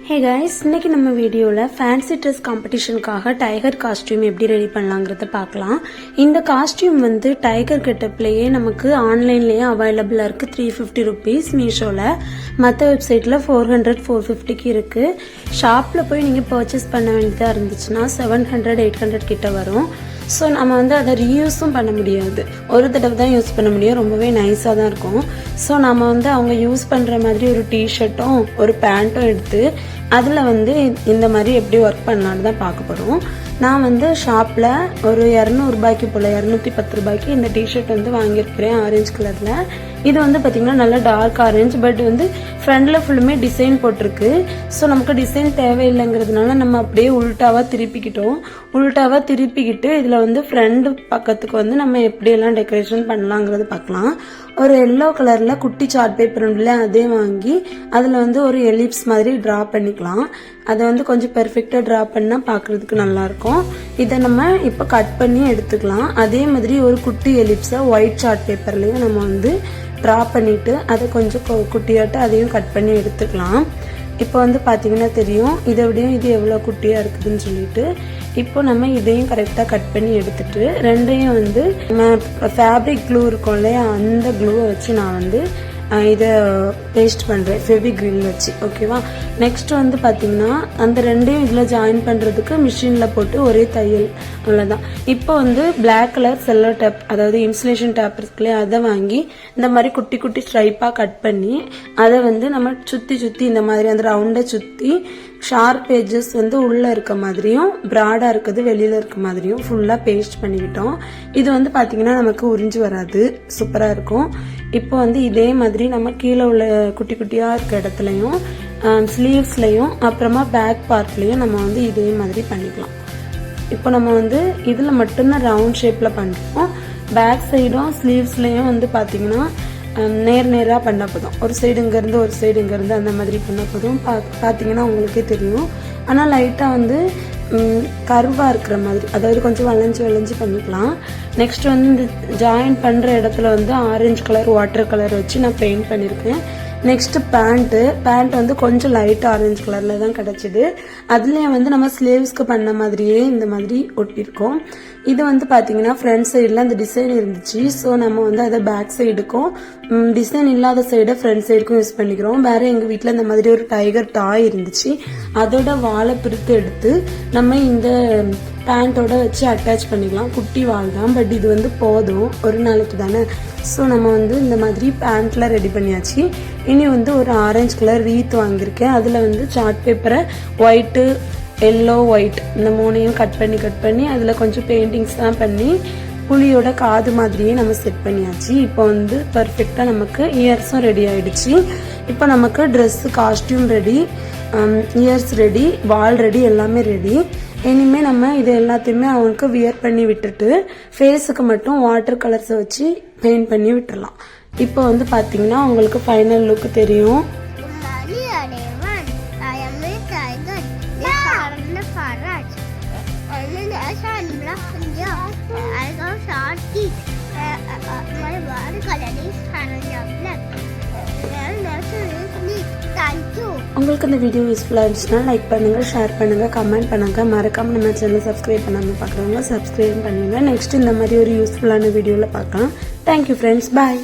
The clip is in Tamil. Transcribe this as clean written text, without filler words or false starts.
Hey guys, இன்னைக்கு நம்ம வீடியோல ஃபேன்சி ட்ரெஸ் காம்படிஷனுக்காக டைகர் காஸ்டியூம் எப்படி ரெடி பண்ணலாம்ங்கறத பார்க்கலாம். இந்த காஸ்டியூம் வந்து டைகர் கெட்டப்லயே நமக்கு ஆன்லைன்லயே அவைலபிளா இருக்கு. 350 rupees மீஷோல, மற்ற வெப்சைட்ல 400-450க்கு இருக்கு. ஷாப்ல போய் நீங்க பர்ச்சேஸ் பண்ண வேண்டியதா இருந்துச்சுன்னா 700-800 கிட்ட வரும். ஸோ நம்ம வந்து அதை ரீயூஸும் பண்ண முடியாது, ஒரு தடவை தான் யூஸ் பண்ண முடியும். ரொம்பவே நைஸாக தான் இருக்கும். ஸோ நம்ம வந்து அவங்க யூஸ் பண்ணுற மாதிரி ஒரு டிஷர்ட்டும் ஒரு பேண்ட்டும் எடுத்து அதில் வந்து இந்த மாதிரி எப்படி ஒர்க் பண்ணலான்னு தான் பார்க்க போகிறோம். நான் வந்து ஷாப்பில் ஒரு 200 ரூபாய்க்கு போல் 210 ரூபாய்க்கு இந்த டிஷர்ட் வந்து வாங்கியிருக்கிறேன், ஆரஞ்சு கலரில். இது வந்து பார்த்திங்கன்னா நல்லா டார்க் ஆரஞ்சு, பட் வந்து ஃப்ரண்டில் ஃபுல்லுமே டிசைன் போட்டிருக்கு. ஸோ நமக்கு டிசைன் தேவையில்லைங்கிறதுனால நம்ம அப்படியே உல்ட்டாவாக திருப்பிக்கிட்டு இதில் வந்து ஃப்ரண்ட் பக்கத்துக்கு வந்து நம்ம எப்படியெல்லாம் டெக்கரேஷன் பண்ணலாங்கிறது பார்க்கலாம். ஒரு எல்லோ கலரில் குட்டி சார்ட் பேப்பர் உண்டுல, அதே வாங்கி அதில் வந்து ஒரு எலிப்ஸ் மாதிரி ட்ரா பண்ணிக்கலாம். அதை வந்து கொஞ்சம் பெர்ஃபெக்டாக ட்ரா பண்ணால் பார்க்குறதுக்கு நல்லாயிருக்கும். இதை நம்ம இப்போ கட் பண்ணி எடுத்துக்கலாம். அதே மாதிரி ஒரு குட்டி எலிப்ஸை ஒயிட் சார்ட் பேப்பர்லேயும் நம்ம வந்து ட்ரா பண்ணிவிட்டு அதை கொஞ்சம் குட்டியாட்டு அதையும் கட் பண்ணி எடுத்துக்கலாம். இப்போ வந்து பார்த்தீங்கன்னா தெரியும் இதை விடையும் இது எவ்வளோ குட்டியாக இருக்குதுன்னு சொல்லிட்டு. இப்போ நம்ம இதையும் கரெக்டாக கட் பண்ணி எடுத்துட்டு ரெண்டையும் வந்து நம்ம ஃபேப்ரிக் க்ளூ இருக்கும் இல்லையா, அந்த க்ளூவை வச்சு நான் வந்து இதை பேஸ்ட் பண்ணுறேன் ஃபெவிக்ரில் வச்சு. ஓகேவா. நெக்ஸ்ட் வந்து பார்த்தீங்கன்னா அந்த ரெண்டையும் இதில் ஜாயின் பண்ணுறதுக்கு மிஷினில் போட்டு ஒரே தையல், அவ்வளோதான். இப்போ வந்து பிளாக் கலர் செல்லோ டேப், அதாவது இன்சுலேஷன் டேப் இருக்குல்லையே, அதை வாங்கி இந்த மாதிரி குட்டி குட்டி ஸ்ட்ரைப்பாக கட் பண்ணி அதை வந்து நம்ம சுற்றி இந்த மாதிரி அந்த ரவுண்டை சுற்றி ஷார்ப் ஏஜஸ் வந்து உள்ளே இருக்க மாதிரியும் ப்ராடாக இருக்குது வெளியில் இருக்க மாதிரியும் ஃபுல்லாக பேஸ்ட் பண்ணிக்கிட்டோம். இது வந்து பார்த்தீங்கன்னா நமக்கு உறிஞ்சு வராது, சூப்பராக இருக்கும். இப்போ வந்து இதே மாதிரி நம்ம கீழே உள்ள குட்டி குட்டியாக இருக்க இடத்துலையும் ஸ்லீவ்ஸ்லையும் அப்புறமா பேக் பார்ட்லையும் நம்ம வந்து இதே மாதிரி பண்ணிக்கலாம். இப்போ நம்ம வந்து இதில் மட்டும்தான் ரவுண்ட் ஷேப்பில் பண்ணுறோம். பேக் சைடும் ஸ்லீவ்ஸ்லையும் வந்து பார்த்தீங்கன்னா நேராக பண்ண போதும். ஒரு சைடு இங்கேருந்து ஒரு சைடு இங்கேருந்து அந்த மாதிரி பண்ண போதும். பார்த்தீங்கன்னா உங்களுக்கே தெரியும். ஆனால் லைட்டாக வந்து கர்வாக இருக்கிற மாதிரி, அதாவது கொஞ்சம் வளைஞ்சு பண்ணிக்கலாம். நெக்ஸ்ட் வந்து இந்த ஜாயின் பண்ணுற இடத்துல வந்து ஆரஞ்சு கலர் வாட்டர் கலர் வச்சு நான் பெயிண்ட் பண்ணியிருக்கேன். நெக்ஸ்ட் பேண்ட் வந்து கொஞ்சம் லைட் ஆரஞ்சு கலர்ல தான் கிடைச்சிது. அதுலயே வந்து நம்ம ஸ்லீவ்ஸ்க்கு பண்ண மாதிரியே இந்த மாதிரி ஒட்டியிருக்கோம். இது வந்து பாத்தீங்கன்னா ஃப்ரண்ட் சைடுல அந்த டிசைன் இருந்துச்சு. ஸோ நம்ம வந்து அதை பேக் சைடுக்கும் டிசைன் இல்லாத சைடை ஃப்ரண்ட் சைடுக்கும் யூஸ் பண்ணிக்கிறோம். வேற எங்க வீட்டில் இந்த மாதிரி ஒரு டைகர் டாய் இருந்துச்சு, அதோட வாழை பிரித்து எடுத்து நம்ம இந்த பேண்டோட வச்சு அட்டாச் பண்ணிக்கலாம். குட்டி வால் தான், பட் இது வந்து போதும், ஒரு நாளைக்கு தானே. ஸோ நம்ம வந்து இந்த மாதிரி பேண்ட்ல ரெடி பண்ணியாச்சு. இனி வந்து ஒரு ஆரஞ்சு கலர் ரீத் வாங்கியிருக்கேன். அதில் வந்து சார்ட் பேப்பரை ஒயிட்டு எல்லோ ஒயிட் இந்த மூணையும் கட் பண்ணி அதில் கொஞ்சம் பெயிண்டிங்ஸ் தான் பண்ணி புளியோட காது மாதிரியே நம்ம செட் பண்ணியாச்சு. இப்போ வந்து பர்ஃபெக்டாக நமக்கு இயர்ஸும் ரெடி ஆயிடுச்சு. இப்போ நமக்கு dress costume ready, years ready, wall ready, எல்லாமே ரெடி. இனிமே நம்ம இது எல்லாத்தையுமே அவனுக்கு வியர் பண்ணி விட்டுட்டு ஃபேஸுக்கு மட்டும் வாட்டர் கலர்ஸை வச்சு பெயிண்ட் பண்ணி விட்டுடலாம். இப்போ வந்து பார்த்தீங்கன்னா உங்களுக்கு ஃபைனல் லுக் தெரியும். உங்களுக்கு இந்த வீடியோ யூஸ்ஃபுல்லாக இருந்துச்சுன்னா லைக் பண்ணுங்கள், ஷேர் பண்ணுங்கள், கமெண்ட் பண்ணுங்கள். மறக்காமல் நம்ம சேனல் சப்ஸ்கிரைப் பண்ணாமல் பார்க்குறவங்க சப்ஸ்கிரைப் பண்ணுங்கள். நெக்ஸ்ட் இந்த மாதிரி ஒரு யூஸ்ஃபுல்லான வீடியோவில் பார்க்கலாம். தேங்க்யூ ஃப்ரெண்ட்ஸ், பாய்.